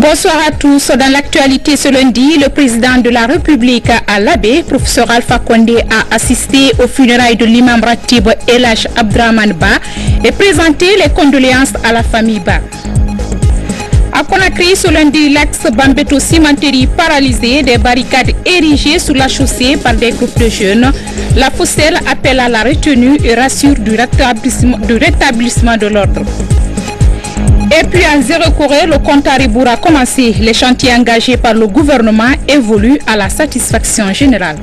Bonsoir à tous. Dans l'actualité ce lundi, le président de la République à l'Abbé, professeur Alpha Condé, a assisté aux funérailles de l'imam Ratib El Hadj Abdraman Ba et présenté les condoléances à la famille Ba. À Conakry, ce lundi, l'axe Bambeto Cimenterie paralysé, des barricades érigées sur la chaussée par des groupes de jeunes. La Focelle appelle à la retenue et rassure du rétablissement de l'ordre. Et puis à Zéro Corée, le compte à rebours a commencé. Les chantiers engagés par le gouvernement évoluent à la satisfaction générale.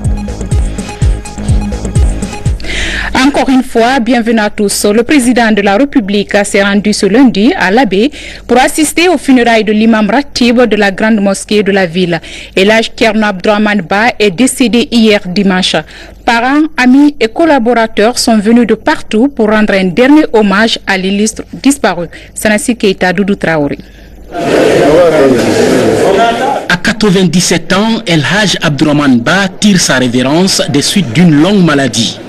Encore une fois, bienvenue à tous. Le président de la République s'est rendu ce lundi à l'Abbé pour assister aux funérailles de l'imam Ratib de la grande mosquée de la ville. El Hadj Kerno Abdraman Ba est décédé hier dimanche. Parents, amis et collaborateurs sont venus de partout pour rendre un dernier hommage à l'illustre disparu. Sanassi Keita, Doudou Traoré. À 97 ans, El Hadj Abdraman Ba tire sa révérence des suites d'une longue maladie.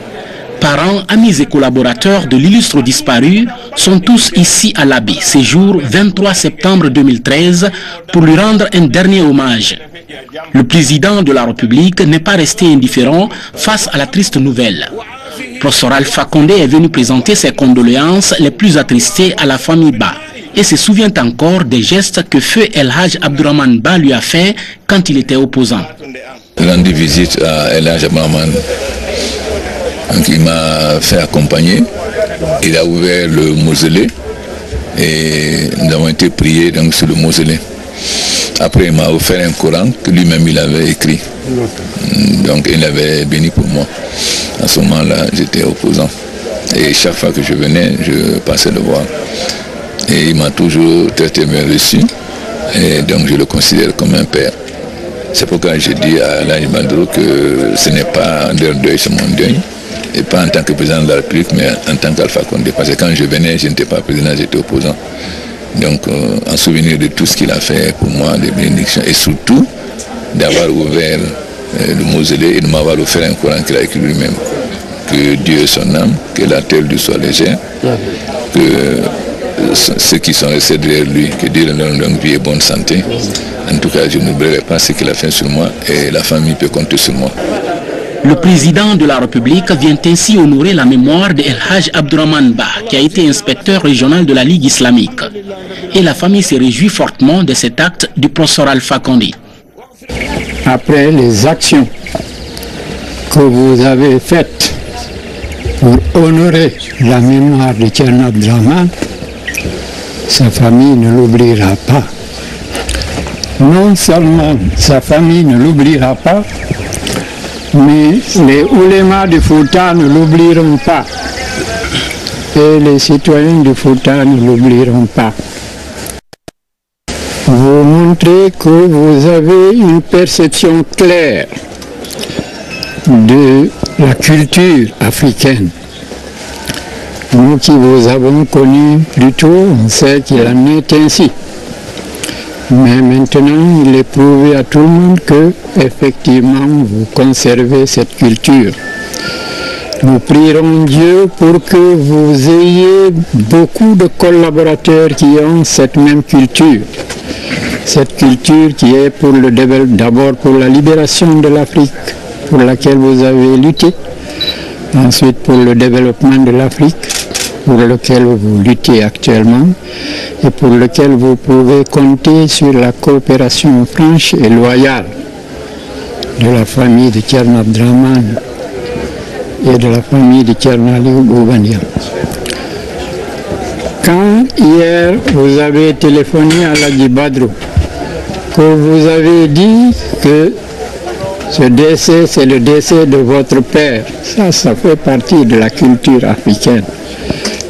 Parents, amis et collaborateurs de l'illustre disparu sont tous ici à l'Abbé, ce jour 23 septembre 2013, pour lui rendre un dernier hommage. Le président de la République n'est pas resté indifférent face à la triste nouvelle. Professeur Alpha Condé est venu présenter ses condoléances les plus attristées à la famille Ba et se souvient encore des gestes que feu El Hadj Abdraman Ba lui a fait quand il était opposant. Rendu visite à El Hadj Abdraman. Donc, il m'a fait accompagner, il a ouvert le mausolée et nous avons été priés donc, sur le mausolée. Après il m'a offert un Coran que lui-même il avait écrit, donc il l'avait béni pour moi. À ce moment-là j'étais opposant et chaque fois que je venais je passais le voir et il m'a toujours très bien reçu et donc je le considère comme un père. C'est pourquoi je dis à l'Ange Bandro que ce n'est pas leur deuil, c'est mon deuil. Et pas en tant que président de la République, mais en tant qu'Alpha Condé. Parce que quand je venais, je n'étais pas président, j'étais opposant. Donc, en souvenir de tout ce qu'il a fait pour moi, des bénédictions, et surtout d'avoir ouvert le mausolée et de m'avoir offert un Coran qu'il a écrit lui-même. Que Dieu ait son âme, que la terre lui soit légère, que ceux qui sont restés derrière lui, que Dieu leur donne longue vie et bonne santé. En tout cas, je n'oublierai pas ce qu'il a fait sur moi et la famille peut compter sur moi. Le président de la République vient ainsi honorer la mémoire de El Hadj Abdraman Ba, qui a été inspecteur régional de la Ligue islamique. Et la famille se réjouit fortement de cet acte du professeur Alpha Condé. Après les actions que vous avez faites pour honorer la mémoire de Kerno Abdraman, sa famille ne l'oubliera pas. Non seulement sa famille ne l'oubliera pas, mais les oulémas du Fouta ne l'oublieront pas et les citoyens du Fouta ne l'oublieront pas. Vous montrez que vous avez une perception claire de la culture africaine. Nous qui vous avons connus plus tôt, on sait qu'il en est ainsi. Mais maintenant, il est prouvé à tout le monde que, effectivement, vous conservez cette culture. Nous prierons Dieu pour que vous ayez beaucoup de collaborateurs qui ont cette même culture. Cette culture qui est pour le d'abord pour la libération de l'Afrique, pour laquelle vous avez lutté. Ensuite, pour le développement de l'Afrique, pour lequel vous luttez actuellement et pour lequel vous pouvez compter sur la coopération franche et loyale de la famille de Kerno Abdraman et de la famille de Kerno Aliou Boubandia. Quand hier vous avez téléphoné à Ladji Badrou, que vous avez dit que ce décès c'est le décès de votre père, ça fait partie de la culture africaine.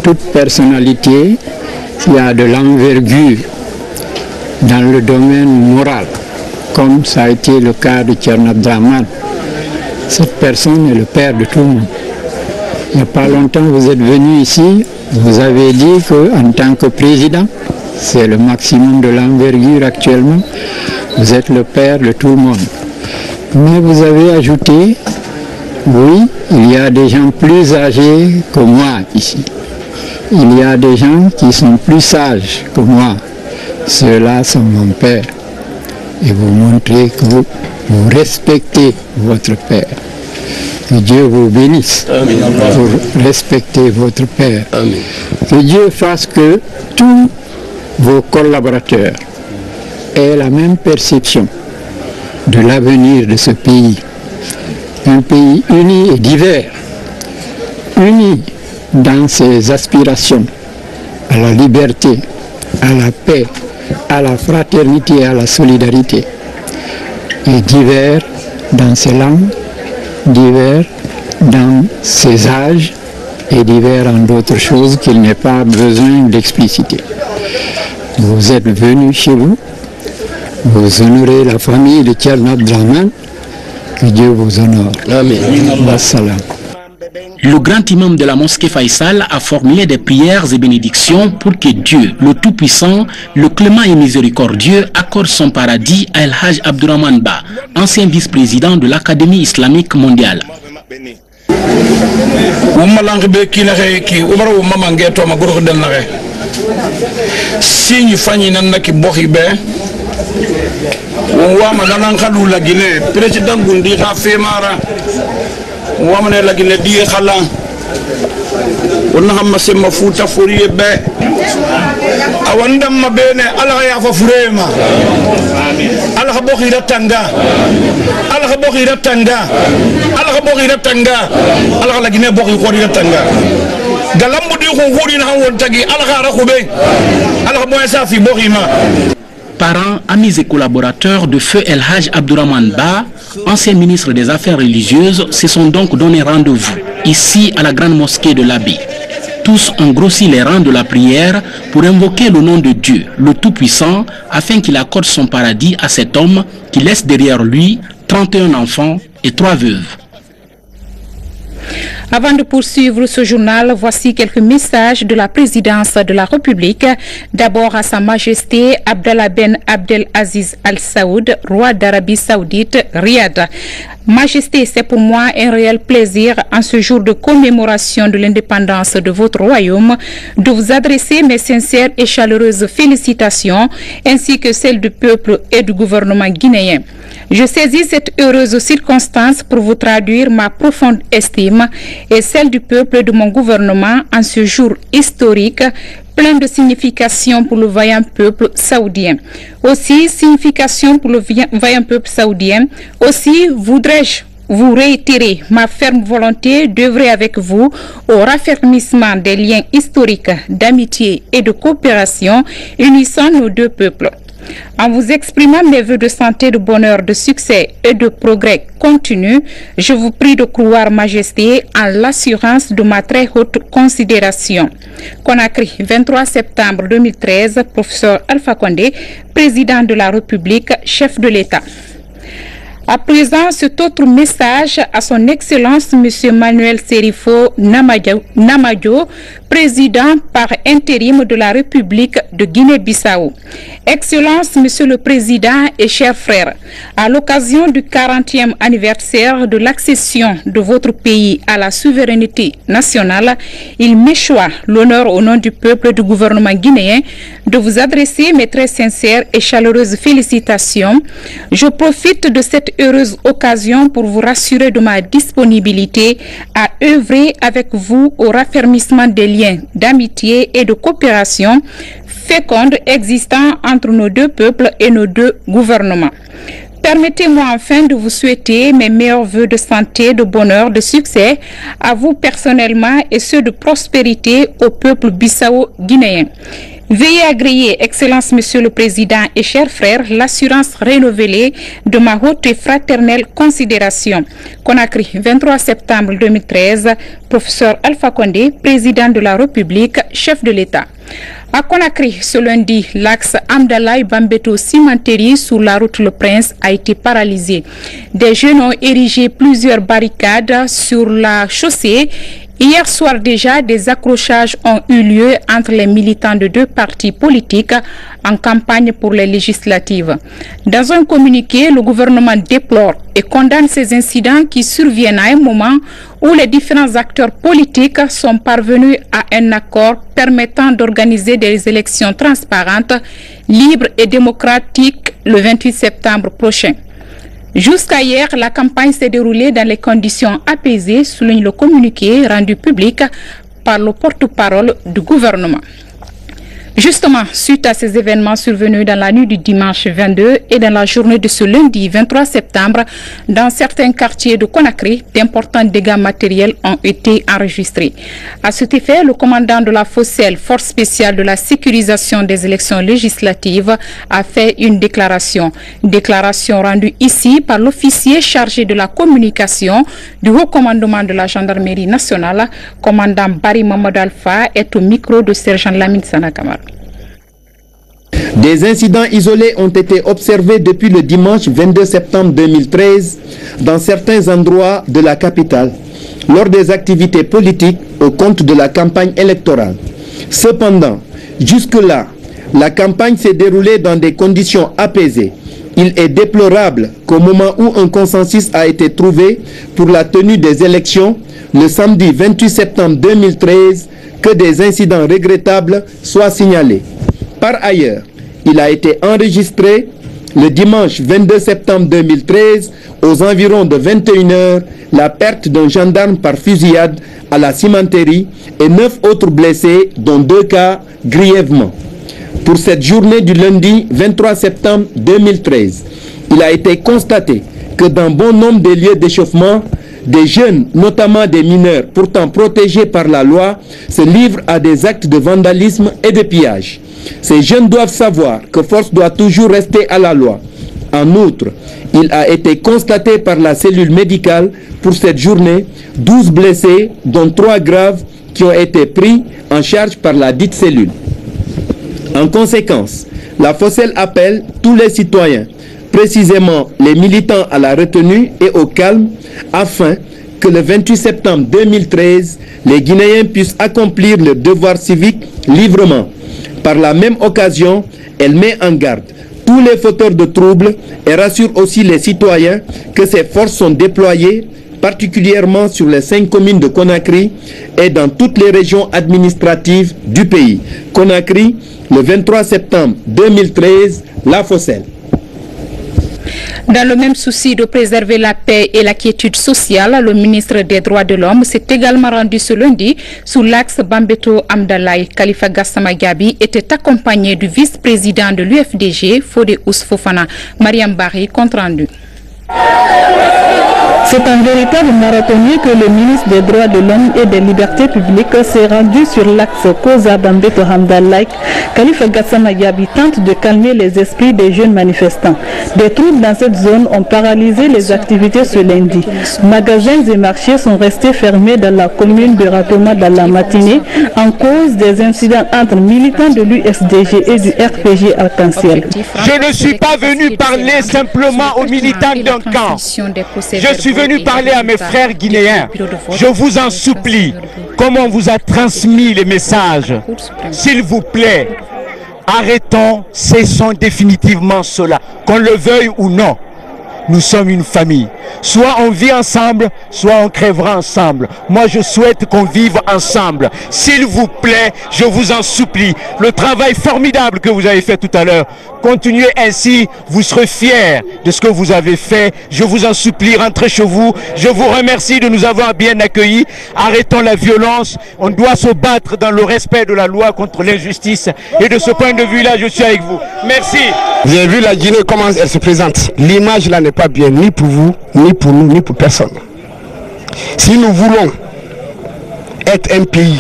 Toute personnalité qui a de l'envergure dans le domaine moral, comme ça a été le cas de Kerno Abdraman, cette personne est le père de tout le monde. Il n'y a pas longtemps, vous êtes venu ici, vous avez dit qu'en tant que président, c'est le maximum de l'envergure actuellement, vous êtes le père de tout le monde. Mais vous avez ajouté, oui, il y a des gens plus âgés que moi ici. Il y a des gens qui sont plus sages que moi. ceux-là sont mon père. Et vous montrez que vous respectez votre père. Que Dieu vous bénisse pour respecter votre père. Amen. Que Dieu fasse que tous vos collaborateurs aient la même perception de l'avenir de ce pays. Un pays uni et divers, uni dans ses aspirations à la liberté, à la paix, à la fraternité et à la solidarité. Et divers dans ses langues, divers dans ses âges et divers en d'autres choses qu'il n'est pas besoin d'expliciter. Vous êtes venus chez vous, vous honorez la famille de Thierno Abdraman, que Dieu vous honore. Amen. Wassalam. Le grand imam de la mosquée Faisal a formulé des prières et bénédictions pour que Dieu, le Tout-Puissant, le Clément et Miséricordieux, accorde son paradis à El Haj Abdourahmane Ba, ancien vice-président de l'Académie islamique mondiale. wamane la gine di khalan wonna hamma semma futa furiye be awandam mabene ala ya fa furema ala ha bokhira tanga ala ha bokhira tanga ala ha bokhira tanga ala la gine bokhi khorira tanga galambu di ko khorina han won tagi ala ha ra khube ala ha moya safi bokhima. Parents, amis et collaborateurs de feu El Haj Abdourahmane Ba, ancien ministre des Affaires religieuses, se sont donc donné rendez-vous ici à la grande mosquée de l'Abbé. Tous ont grossi les rangs de la prière pour invoquer le nom de Dieu, le Tout-Puissant, afin qu'il accorde son paradis à cet homme qui laisse derrière lui 31 enfants et 3 veuves. Avant de poursuivre ce journal, voici quelques messages de la présidence de la République. D'abord à Sa Majesté Abdallah Ben Abdel Aziz Al Saoud, roi d'Arabie Saoudite, Riyad. Majesté, c'est pour moi un réel plaisir en ce jour de commémoration de l'indépendance de votre royaume de vous adresser mes sincères et chaleureuses félicitations ainsi que celles du peuple et du gouvernement guinéen. Je saisis cette heureuse circonstance pour vous traduire ma profonde estime et celle du peuple et de mon gouvernement en ce jour historique plein de signification pour le vaillant peuple saoudien. Aussi, signification pour le vaillant peuple saoudien. Aussi, voudrais-je vous réitérer ma ferme volonté d'œuvrer avec vous au raffermissement des liens historiques d'amitié et de coopération unissant nos deux peuples. En vous exprimant mes vœux de santé, de bonheur, de succès et de progrès continu, je vous prie de croire, Majesté, en l'assurance de ma très haute considération. Conakry, 23 septembre 2013, professeur Alpha Condé, président de la République, chef de l'État. À présent, cet autre message à son Excellence M. Manuel Serifo Namadio, président par intérim de la République de Guinée-Bissau. Excellence, Monsieur le Président et chers frères, à l'occasion du 40e anniversaire de l'accession de votre pays à la souveraineté nationale, il m'échoit l'honneur au nom du peuple et du gouvernement guinéen de vous adresser mes très sincères et chaleureuses félicitations. Je profite de cette heureuse occasion pour vous rassurer de ma disponibilité à œuvrer avec vous au raffermissement des liens d'amitié et de coopération féconde existant entre nos deux peuples et nos deux gouvernements. Permettez-moi enfin de vous souhaiter mes meilleurs vœux de santé, de bonheur, de succès à vous personnellement et ceux de prospérité au peuple bissau-guinéen. Veuillez agréer, Excellence Monsieur le Président et chers frères, l'assurance renouvelée de ma haute et fraternelle considération. Conakry, 23 septembre 2013, professeur Alpha Condé, président de la République, chef de l'État. À Conakry, ce lundi, l'axe Amdalaï-Bambeto-Cimenterie sur la route Le Prince a été paralysé. Des jeunes ont érigé plusieurs barricades sur la chaussée Hier soir déjà, des accrochages ont eu lieu entre les militants de deux partis politiques en campagne pour les législatives. Dans un communiqué, le gouvernement déplore et condamne ces incidents qui surviennent à un moment où les différents acteurs politiques sont parvenus à un accord permettant d'organiser des élections transparentes, libres et démocratiques le 28 septembre prochain. Jusqu'à hier, la campagne s'est déroulée dans les conditions apaisées, souligne le communiqué rendu public par le porte-parole du gouvernement. Justement, suite à ces événements survenus dans la nuit du dimanche 22 et dans la journée de ce lundi 23 septembre, dans certains quartiers de Conakry, d'importants dégâts matériels ont été enregistrés. À cet effet, le commandant de la FOSEL, Force spéciale de la sécurisation des élections législatives, a fait une déclaration. Déclaration rendue ici par l'officier chargé de la communication du haut commandement de la gendarmerie nationale, commandant Barry Mamadou Alpha, est au micro de sergent Lamine Sanakamara. Des incidents isolés ont été observés depuis le dimanche 22 septembre 2013 dans certains endroits de la capitale lors des activités politiques au compte de la campagne électorale. Cependant, jusque-là, la campagne s'est déroulée dans des conditions apaisées. Il est déplorable qu'au moment où un consensus a été trouvé pour la tenue des élections, le samedi 28 septembre 2013, que des incidents regrettables soient signalés. Par ailleurs, il a été enregistré le dimanche 22 septembre 2013, aux environs de 21 h, la perte d'un gendarme par fusillade à la cimenterie et 9 autres blessés, dont 2 cas grièvement. Pour cette journée du lundi 23 septembre 2013, il a été constaté que dans bon nombre de lieux d'échauffement, des jeunes, notamment des mineurs, pourtant protégés par la loi, se livrent à des actes de vandalisme et de pillage. Ces jeunes doivent savoir que force doit toujours rester à la loi. En outre, il a été constaté par la cellule médicale pour cette journée 12 blessés, dont 3 graves, qui ont été pris en charge par la dite cellule. En conséquence, la FOSEL appelle tous les citoyens, précisément les militants, à la retenue et au calme, afin que le 28 septembre 2013, les Guinéens puissent accomplir leur devoir civique librement. Par la même occasion, elle met en garde tous les fauteurs de troubles et rassure aussi les citoyens que ces forces sont déployées particulièrement sur les 5 communes de Conakry et dans toutes les régions administratives du pays. Conakry, le 23 septembre 2013, la FOSEL. Dans le même souci de préserver la paix et la quiétude sociale, le ministre des Droits de l'Homme s'est également rendu ce lundi sous l'axe Bambeto-Amdalaï. Khalifa Gassama Gabi était accompagné du vice-président de l'UFDG, Fodé Ousfofana. Mariam Barry, compte rendu. C'est un véritable marathonnier que le ministre des Droits de l'Homme et des Libertés publiques s'est rendu sur l'axe Koza Bambeto Hamdalaï. Khalifa Gassama Gabi tente de calmer les esprits des jeunes manifestants. Des troubles dans cette zone ont paralysé les activités ce lundi. Magasins et marchés sont restés fermés dans la commune de Ratoma dans la matinée en cause des incidents entre militants de l'USDG et du RPG Arc-en-Ciel. Je ne suis pas venu parler simplement aux militants d'un camp. Je suis venu parler à mes frères guinéens. Je vous en supplie, comme on vous a transmis les messages, s'il vous plaît, arrêtons, cessons définitivement cela, qu'on le veuille ou non. Nous sommes une famille. Soit on vit ensemble, soit on crèvera ensemble. Moi, je souhaite qu'on vive ensemble. S'il vous plaît, je vous en supplie. Le travail formidable que vous avez fait tout à l'heure, continuez ainsi, vous serez fiers de ce que vous avez fait. Je vous en supplie, rentrez chez vous. Je vous remercie de nous avoir bien accueillis. Arrêtons la violence. On doit se battre dans le respect de la loi contre l'injustice. Et de ce point de vue-là, je suis avec vous. Merci. Vous avez vu la Guinée, comment elle se présente. L'image là n'est pas bien, ni pour vous, ni pour nous, ni pour personne. Si nous voulons être un pays,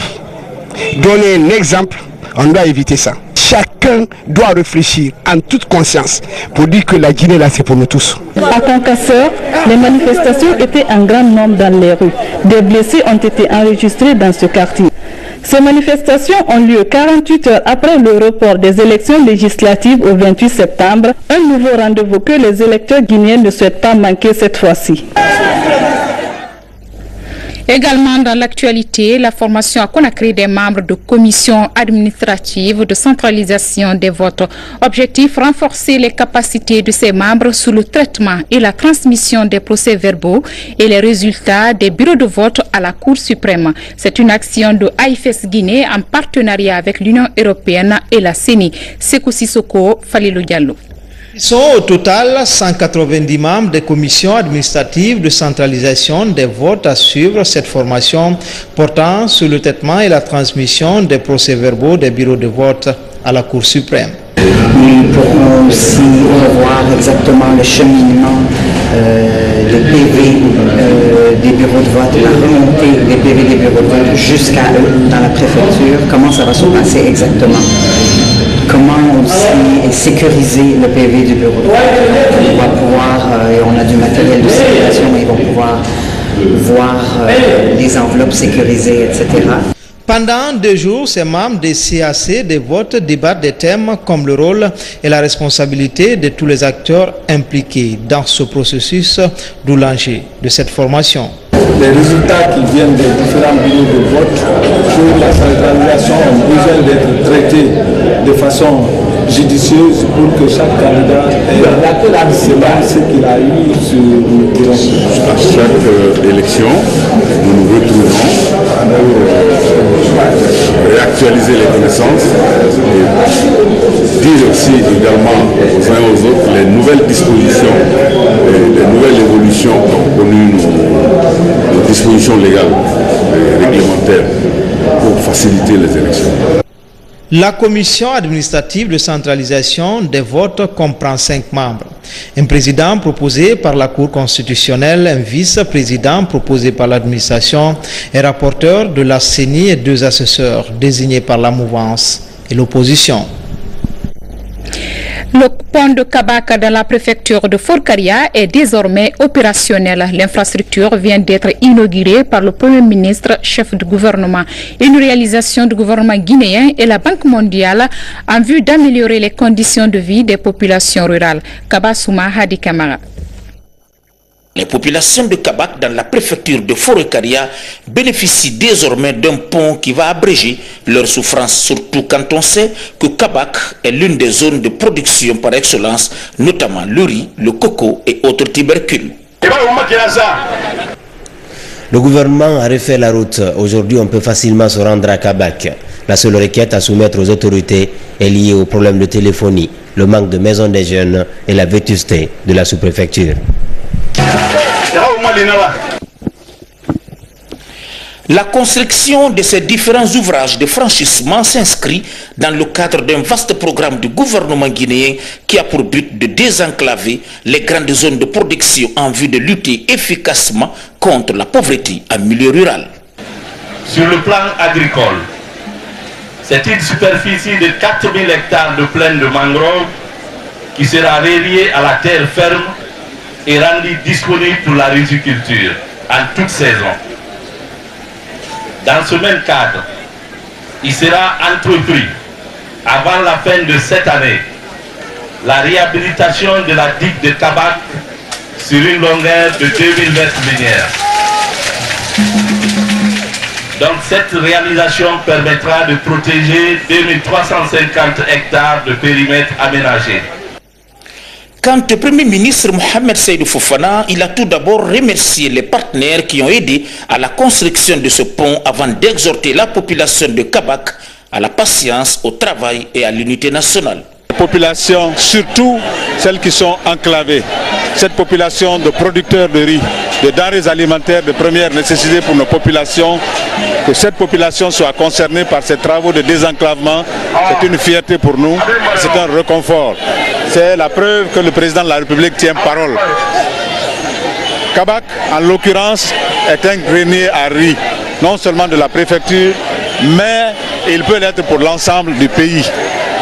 donner un exemple, on doit éviter ça. Chacun doit réfléchir en toute conscience pour dire que la Guinée là c'est pour nous tous. À Concasseur, les manifestations étaient en grand nombre dans les rues. Des blessés ont été enregistrés dans ce quartier. Ces manifestations ont lieu 48 heures après le report des élections législatives au 28 septembre, un nouveau rendez-vous que les électeurs guinéens ne souhaitent pas manquer cette fois-ci. Également dans l'actualité, la formation à Conakry des membres de commissions administratives de centralisation des votes. Objectif, renforcer les capacités de ces membres sous le traitement et la transmission des procès-verbaux et les résultats des bureaux de vote à la Cour suprême. C'est une action de AIFES Guinée en partenariat avec l'Union européenne et la CENI. Sekou Sissoko, Falilou Diallo. Ils sont au total 190 membres des commissions administratives de centralisation des votes à suivre cette formation portant sur le traitement et la transmission des procès-verbaux des bureaux de vote à la Cour suprême. Nous pourrons aussi revoir exactement le cheminement des PV des bureaux de vote, la remontée des PV des bureaux de vote jusqu'à eux dans la préfecture, comment ça va se passer exactement. Comment aussi sécuriser le PV du bureau de vote. On va pouvoir, et on a du matériel de sécurisation, ils vont pouvoir voir les enveloppes sécurisées, etc. Pendant 2 jours, ces membres des CAC des votes débattent des thèmes comme le rôle et la responsabilité de tous les acteurs impliqués dans ce processus, d'où l'enjeu de cette formation. Les résultats qui viennent des différents bureaux de vote sur la centralisation ont besoin d'être traités de façon judicieuse pour que chaque candidat ait ce qu'il a eu sur le bureau. À chaque élection, nous nous retrouvons pour réactualiser les connaissances et dire aussi également aux uns et aux autres les nouvelles dispositions et les nouvelles évolutions qu'ont connues nos dispositions légales et réglementaires pour faciliter les élections. La commission administrative de centralisation des votes comprend 5 membres. Un président proposé par la Cour constitutionnelle, un vice-président proposé par l'administration, un rapporteur de la CENI et 2 assesseurs désignés par la mouvance et l'opposition. Le pont de Kabak dans la préfecture de Forcaria est désormais opérationnel. L'infrastructure vient d'être inaugurée par le Premier ministre, chef du gouvernement. Une réalisation du gouvernement guinéen et la Banque mondiale en vue d'améliorer les conditions de vie des populations rurales. Kabasouma Hadi Kamara. Les populations de Kabak dans la préfecture de Forcaria bénéficient désormais d'un pont qui va abréger leur souffrance, surtout quand on sait que Kabak est l'une des zones de production par excellence, notamment le riz, le coco et autres tubercules. Le gouvernement a refait la route. Aujourd'hui, on peut facilement se rendre à Kabak. La seule requête à soumettre aux autorités est liée au problème de téléphonie, le manque de maisons des jeunes et la vétusté de la sous-préfecture. La construction de ces différents ouvrages de franchissement s'inscrit dans le cadre d'un vaste programme du gouvernement guinéen qui a pour but de désenclaver les grandes zones de production en vue de lutter efficacement contre la pauvreté en milieu rural. Sur le plan agricole, c'est une superficie de 4000 hectares de plaine de mangrove qui sera reliée à la terre ferme et rendue disponible pour la riziculture en toute saison. Dans ce même cadre, il sera entrepris, avant la fin de cette année, la réhabilitation de la digue de Kabak sur une longueur de 2000 mètres linéaires. Donc cette réalisation permettra de protéger 2350 hectares de périmètre aménagé. Quant au Premier ministre Mohamed Seydou Fofana, il a tout d'abord remercié les partenaires qui ont aidé à la construction de ce pont avant d'exhorter la population de Kabak à la patience, au travail et à l'unité nationale. La population, surtout celles qui sont enclavées, cette population de producteurs de riz, de denrées alimentaires de première nécessité pour nos populations, que cette population soit concernée par ces travaux de désenclavement, c'est une fierté pour nous, c'est un réconfort. C'est la preuve que le président de la République tient parole. Kabak, en l'occurrence, est un grenier à riz, non seulement de la préfecture, mais il peut l'être pour l'ensemble du pays,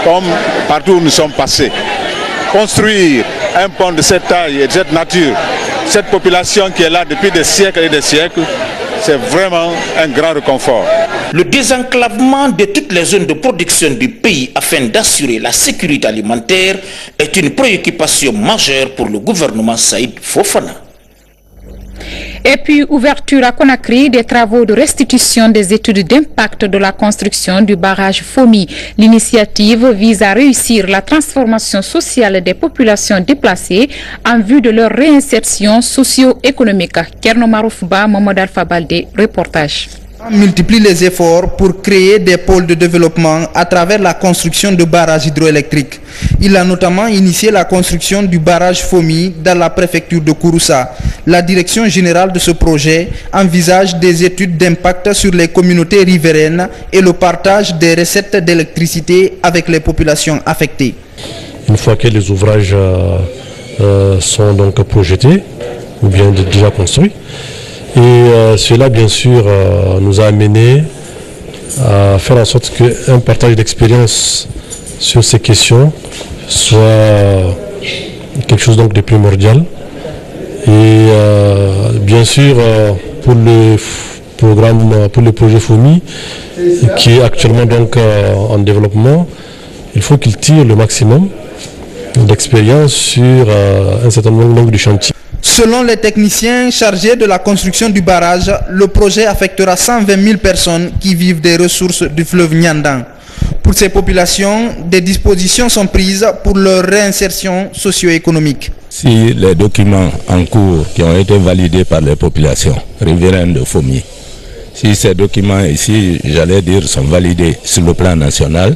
comme partout où nous sommes passés. Construire un pont de cette taille et de cette nature, cette population qui est là depuis des siècles et des siècles, c'est vraiment un grand réconfort. Le désenclavement de toutes les zones de production du pays afin d'assurer la sécurité alimentaire est une préoccupation majeure pour le gouvernement Saïd Fofana. Et puis, ouverture à Conakry des travaux de restitution des études d'impact de la construction du barrage Fomi. L'initiative vise à réussir la transformation sociale des populations déplacées en vue de leur réinsertion socio-économique. Kerno Maroufba, Mohamed Alpha Baldé, reportage. Multiplie les efforts pour créer des pôles de développement à travers la construction de barrages hydroélectriques. Il a notamment initié la construction du barrage Fomi dans la préfecture de Kouroussa. La direction générale de ce projet envisage des études d'impact sur les communautés riveraines et le partage des recettes d'électricité avec les populations affectées. Une fois que les ouvrages sont donc projetés ou bien déjà construits, et cela, bien sûr, nous a amené à faire en sorte qu'un partage d'expérience sur ces questions soit quelque chose donc de primordial. Et bien sûr, pour le programme, pour le projet FOMI, qui est actuellement donc en développement, il faut qu'il tire le maximum d'expérience sur un certain nombre de chantiers. Selon les techniciens chargés de la construction du barrage, le projet affectera 120 000 personnes qui vivent des ressources du fleuve Nyandan. Pour ces populations, des dispositions sont prises pour leur réinsertion socio-économique. Si les documents en cours qui ont été validés par les populations riveraines de Fomi, si ces documents ici, j'allais dire, sont validés sur le plan national,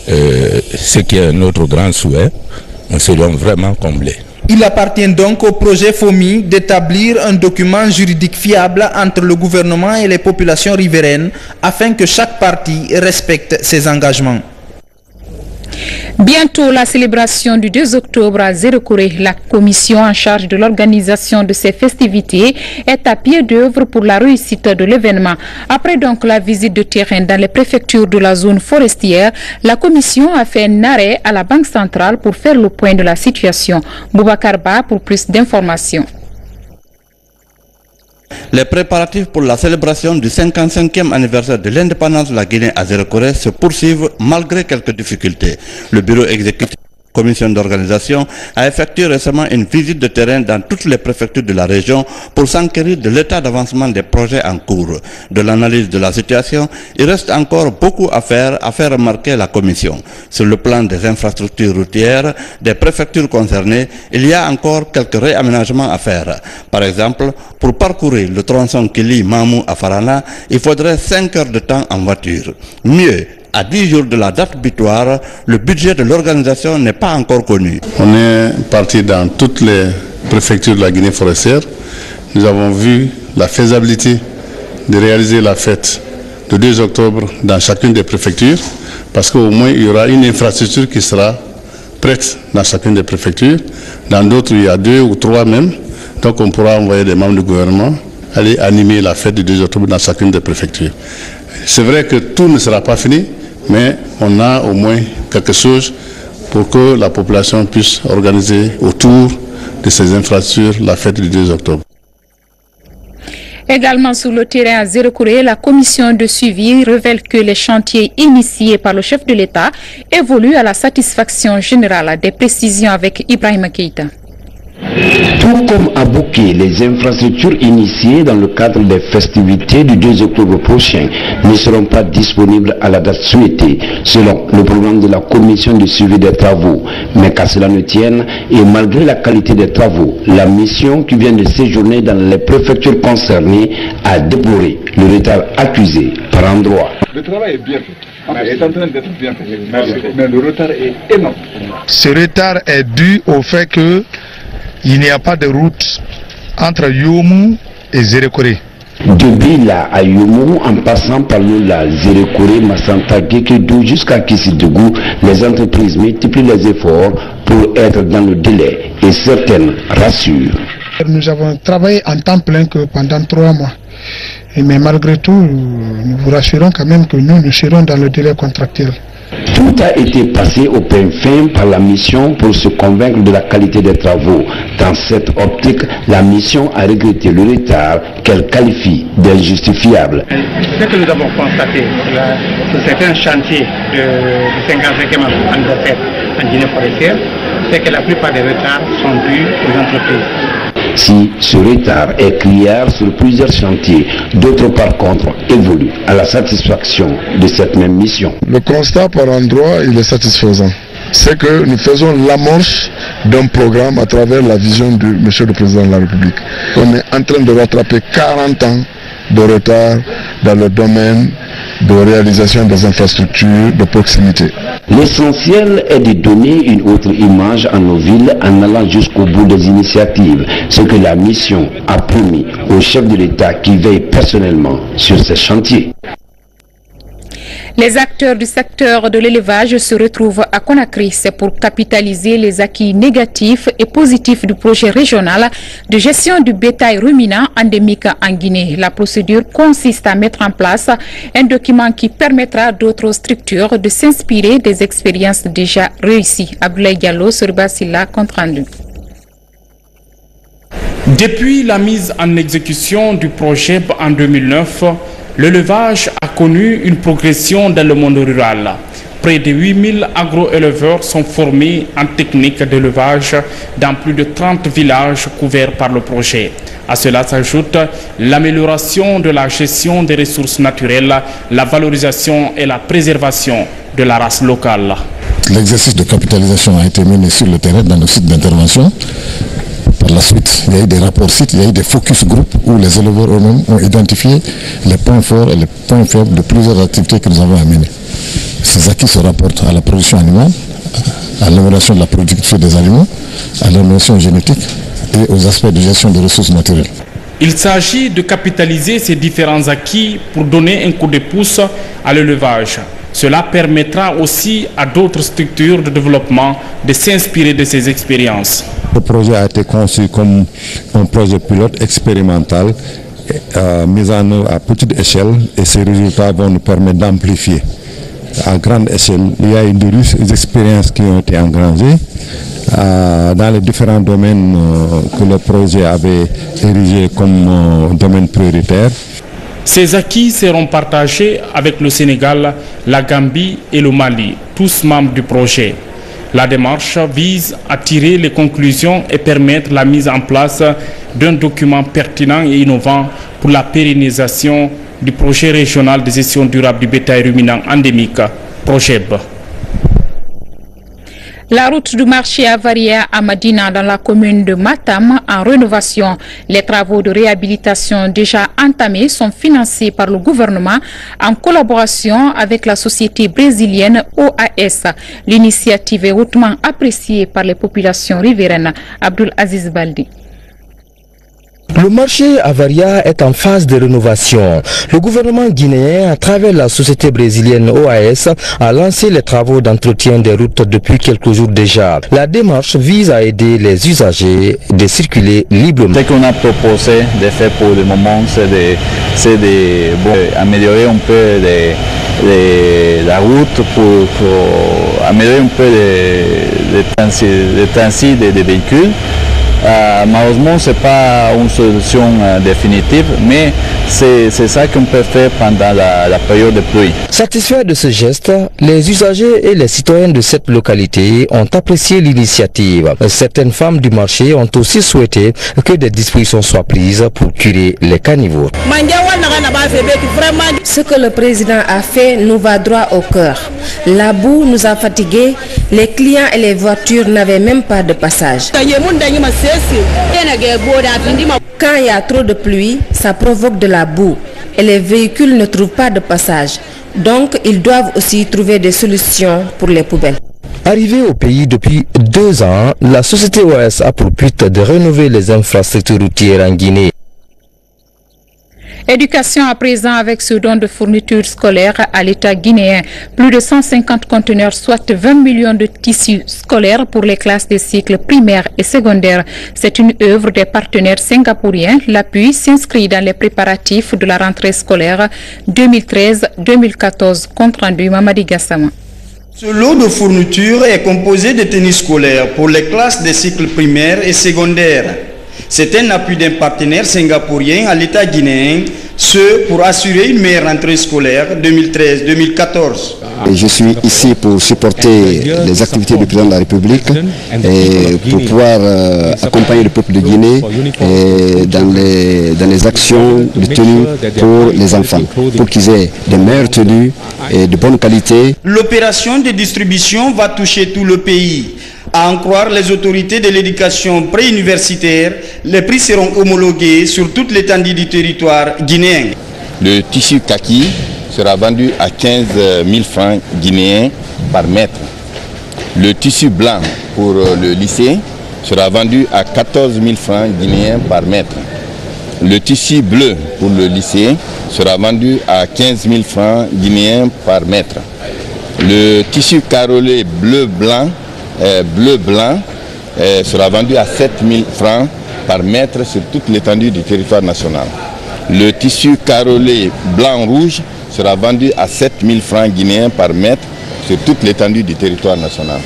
ce qui est notre grand souhait, nous serons vraiment comblés. Il appartient donc au projet FOMI d'établir un document juridique fiable entre le gouvernement et les populations riveraines afin que chaque partie respecte ses engagements. Bientôt la célébration du 2 octobre à Zérekoré. La commission en charge de l'organisation de ces festivités est à pied d'œuvre pour la réussite de l'événement. Après donc la visite de terrain dans les préfectures de la zone forestière, la commission a fait un arrêt à la Banque centrale pour faire le point de la situation. Boubacar Ba pour plus d'informations. Les préparatifs pour la célébration du 55e anniversaire de l'indépendance de la Guinée à Zérekoré se poursuivent malgré quelques difficultés. Le bureau exécutif de la commission d'organisation a effectué récemment une visite de terrain dans toutes les préfectures de la région pour s'enquérir de l'état d'avancement des projets en cours. De l'analyse de la situation, il reste encore beaucoup à faire remarquer la commission. Sur le plan des infrastructures routières des préfectures concernées, il y a encore quelques réaménagements à faire. Par exemple, pour parcourir le tronçon qui lie Mamou à Farana, il faudrait 5 heures de temps en voiture. Mieux, à 10 jours de la date butoir, le budget de l'organisation n'est pas encore connu. On est parti dans toutes les préfectures de la Guinée forestière. Nous avons vu la faisabilité de réaliser la fête le 2 octobre dans chacune des préfectures, parce qu'au moins il y aura une infrastructure qui sera prête dans chacune des préfectures. Dans d'autres, il y a 2 ou 3 même. Donc on pourra envoyer des membres du gouvernement aller animer la fête du 2 octobre dans chacune des préfectures. C'est vrai que tout ne sera pas fini, mais on a au moins quelque chose pour que la population puisse organiser autour de ces infrastructures la fête du 2 octobre. Également sur le terrain à Zérekoré, la commission de suivi révèle que les chantiers initiés par le chef de l'État évoluent à la satisfaction générale. Des précisions avec Ibrahima Keïta. Tout comme à Bouquet, les infrastructures initiées dans le cadre des festivités du 2 octobre prochain ne seront pas disponibles à la date souhaitée, selon le programme de la commission de suivi des travaux. Mais qu'à cela ne tienne, et malgré la qualité des travaux, la mission qui vient de séjourner dans les préfectures concernées a déploré le retard accusé par endroits. Le travail est bien fait. Il est en train d'être bien fait. Mais le retard est énorme. Ce retard est dû au fait que il n'y a pas de route entre Youmou et Zérekoré. De Bila à Youmou, en passant par Lola, Zérekoré, Massanta, Gekedou jusqu'à Kissidougou, les entreprises multiplient les efforts pour être dans le délai et certaines rassurent. Nous avons travaillé en temps plein que pendant 3 mois. Mais malgré tout, nous vous rassurons quand même que nous serons dans le délai contractuel. Tout a été passé au pain fin par la mission pour se convaincre de la qualité des travaux. Dans cette optique, la mission a regretté le retard qu'elle qualifie d'injustifiable. Ce que nous avons constaté, c'est un chantier du 55e anniversaire en Guinée forestière, c'est que la plupart des retards sont dus aux entreprises. Si ce retard est criard sur plusieurs chantiers, d'autres par contre évoluent à la satisfaction de cette même mission. Le constat par endroit, il est satisfaisant. C'est que nous faisons l'amorce d'un programme à travers la vision de M. le Président de la République. On est en train de rattraper 40 ans de retard dans le domaine de réalisation des infrastructures de proximité. L'essentiel est de donner une autre image à nos villes en allant jusqu'au bout des initiatives, ce que la mission a promis au chef de l'État qui veille personnellement sur ces chantiers. Les acteurs du secteur de l'élevage se retrouvent à Conakry. C'est pour capitaliser les acquis négatifs et positifs du projet régional de gestion du bétail ruminant endémique en Guinée. La procédure consiste à mettre en place un document qui permettra à d'autres structures de s'inspirer des expériences déjà réussies. Abdoulaye Diallo, Sorbasila, compte rendu. Depuis la mise en exécution du projet en 2009, l'élevage a connu une progression dans le monde rural. Près de 8000 agro-éleveurs sont formés en technique d'élevage dans plus de 30 villages couverts par le projet. À cela s'ajoute l'amélioration de la gestion des ressources naturelles, la valorisation et la préservation de la race locale. L'exercice de capitalisation a été mené sur le terrain dans nos sites d'intervention. Par la suite, il y a eu des rapports sites, il y a eu des focus group où les éleveurs eux-mêmes ont identifié les points forts et les points faibles de plusieurs activités que nous avons amenées. Ces acquis se rapportent à la production animale, à l'amélioration de la productivité des aliments, à l'amélioration génétique et aux aspects de gestion des ressources naturelles. Il s'agit de capitaliser ces différents acquis pour donner un coup de pouce à l'élevage. Cela permettra aussi à d'autres structures de développement de s'inspirer de ces expériences. Le projet a été conçu comme un projet pilote expérimental mis en œuvre à petite échelle et ces résultats vont nous permettre d'amplifier à grande échelle. Il y a eu des expériences qui ont été engrangées dans les différents domaines que le projet avait érigé comme domaine prioritaire. Ces acquis seront partagés avec le Sénégal, la Gambie et le Mali, tous membres du projet. La démarche vise à tirer les conclusions et permettre la mise en place d'un document pertinent et innovant pour la pérennisation du projet régional de gestion durable du bétail ruminant endémique, PROGEB. La route du marché Avaria à Madina dans la commune de Matam en rénovation. Les travaux de réhabilitation déjà entamés sont financés par le gouvernement en collaboration avec la société brésilienne OAS. L'initiative est hautement appréciée par les populations riveraines. Abdul Aziz Baldi. Le marché Avaria est en phase de rénovation. Le gouvernement guinéen, à travers la société brésilienne OAS, a lancé les travaux d'entretien des routes depuis quelques jours déjà. La démarche vise à aider les usagers de circuler librement. Ce qu'on a proposé de faire pour le moment, c'est d'améliorer un peu la route pour améliorer un peu le transit des véhicules. Malheureusement, ce n'est pas une solution définitive, mais c'est ça qu'on peut faire pendant la période de pluie. Satisfaits de ce geste, les usagers et les citoyens de cette localité ont apprécié l'initiative. Certaines femmes du marché ont aussi souhaité que des dispositions soient prises pour curer les caniveaux. Ce que le président a fait nous va droit au cœur. La boue nous a fatigués, les clients et les voitures n'avaient même pas de passage. Quand il y a trop de pluie, ça provoque de la boue et les véhicules ne trouvent pas de passage. Donc, ils doivent aussi trouver des solutions pour les poubelles. Arrivée au pays depuis 2 ans, la société OAS a pour but de rénover les infrastructures routières en Guinée. Éducation à présent avec ce don de fournitures scolaires à l'État guinéen. Plus de 150 conteneurs, soit 20 millions de tissus scolaires pour les classes des cycles primaires et secondaires. C'est une œuvre des partenaires singapouriens. L'appui s'inscrit dans les préparatifs de la rentrée scolaire 2013-2014. Compte rendu Mamadi Gassama. Ce lot de fournitures est composé de tenues scolaires pour les classes des cycles primaires et secondaires. C'est un appui d'un partenaire singapourien à l'État guinéen, ce pour assurer une meilleure rentrée scolaire 2013-2014. Je suis ici pour supporter les activités du président de la République et pour pouvoir accompagner le peuple de Guinée dans les actions de tenue pour les enfants, pour qu'ils aient de meilleures tenues et de bonne qualité. L'opération de distribution va toucher tout le pays. À en croire les autorités de l'éducation préuniversitaire, les prix seront homologués sur toute l'étendue du territoire guinéen. Le tissu kaki sera vendu à 15 000 francs guinéens par mètre. Le tissu blanc pour le lycée sera vendu à 14 000 francs guinéens par mètre. Le tissu bleu pour le lycée sera vendu à 15 000 francs guinéens par mètre. Le tissu carolé bleu-blanc sera vendu à 7 000 francs par mètre sur toute l'étendue du territoire national. Le tissu carolé blanc-rouge sera vendu à 7 000 francs guinéens par mètre sur toute l'étendue du territoire national.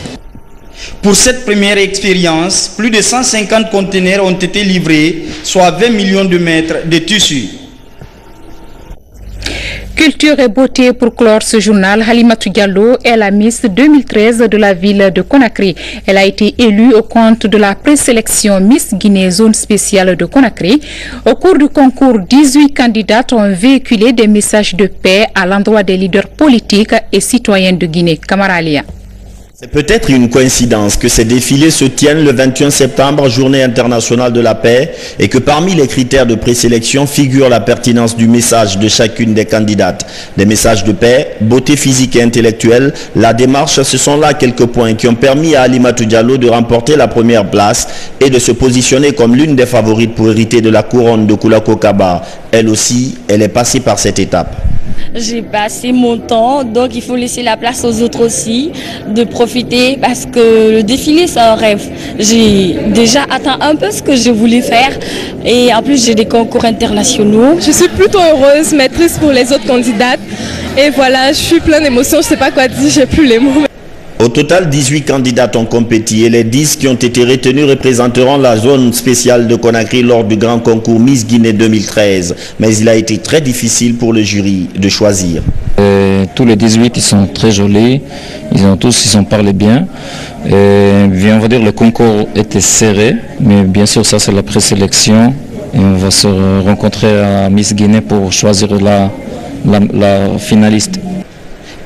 Pour cette première expérience, plus de 150 conteneurs ont été livrés, soit 20 millions de mètres de tissu. Culture et beauté pour clore ce journal. Halimatou Diallo est la Miss 2013 de la ville de Conakry. Elle a été élue au compte de la présélection Miss Guinée zone spéciale de Conakry. Au cours du concours, 18 candidates ont véhiculé des messages de paix à l'endroit des leaders politiques et citoyens de Guinée. Camaralia. C'est peut-être une coïncidence que ces défilés se tiennent le 21 septembre, journée internationale de la paix, et que parmi les critères de présélection figure la pertinence du message de chacune des candidates. Des messages de paix, beauté physique et intellectuelle, la démarche, ce sont là quelques points qui ont permis à Halimatou Diallo de remporter la première place et de se positionner comme l'une des favorites pour hériter de la couronne de Koulako Kaba. Elle aussi, elle est passée par cette étape. J'ai passé mon temps, donc il faut laisser la place aux autres aussi, de profiter parce que le défilé c'est un rêve. J'ai déjà atteint un peu ce que je voulais faire et en plus j'ai des concours internationaux. Je suis plutôt heureuse, mais triste pour les autres candidates et voilà, je suis pleine d'émotions, je ne sais pas quoi dire, j'ai plus les mots. Au total, 18 candidates ont compéti et les 10 qui ont été retenus représenteront la zone spéciale de Conakry lors du grand concours Miss Guinée 2013. Mais il a été très difficile pour le jury de choisir. Tous les 18, ils sont très jolis, ils ont parlé bien. Et, on va dire le concours était serré, mais bien sûr ça c'est la présélection. Et on va se rencontrer à Miss Guinée pour choisir la finaliste.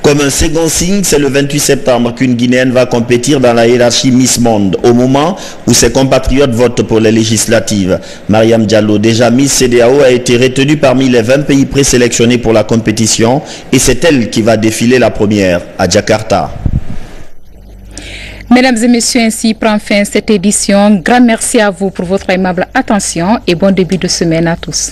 Comme un second signe, c'est le 28 septembre qu'une Guinéenne va compétir dans la hiérarchie Miss Monde, au moment où ses compatriotes votent pour les législatives. Mariam Diallo, déjà Miss CEDEAO, a été retenue parmi les 20 pays présélectionnés pour la compétition et c'est elle qui va défiler la première à Jakarta. Mesdames et messieurs, ainsi prend fin cette édition. Grand merci à vous pour votre aimable attention et bon début de semaine à tous.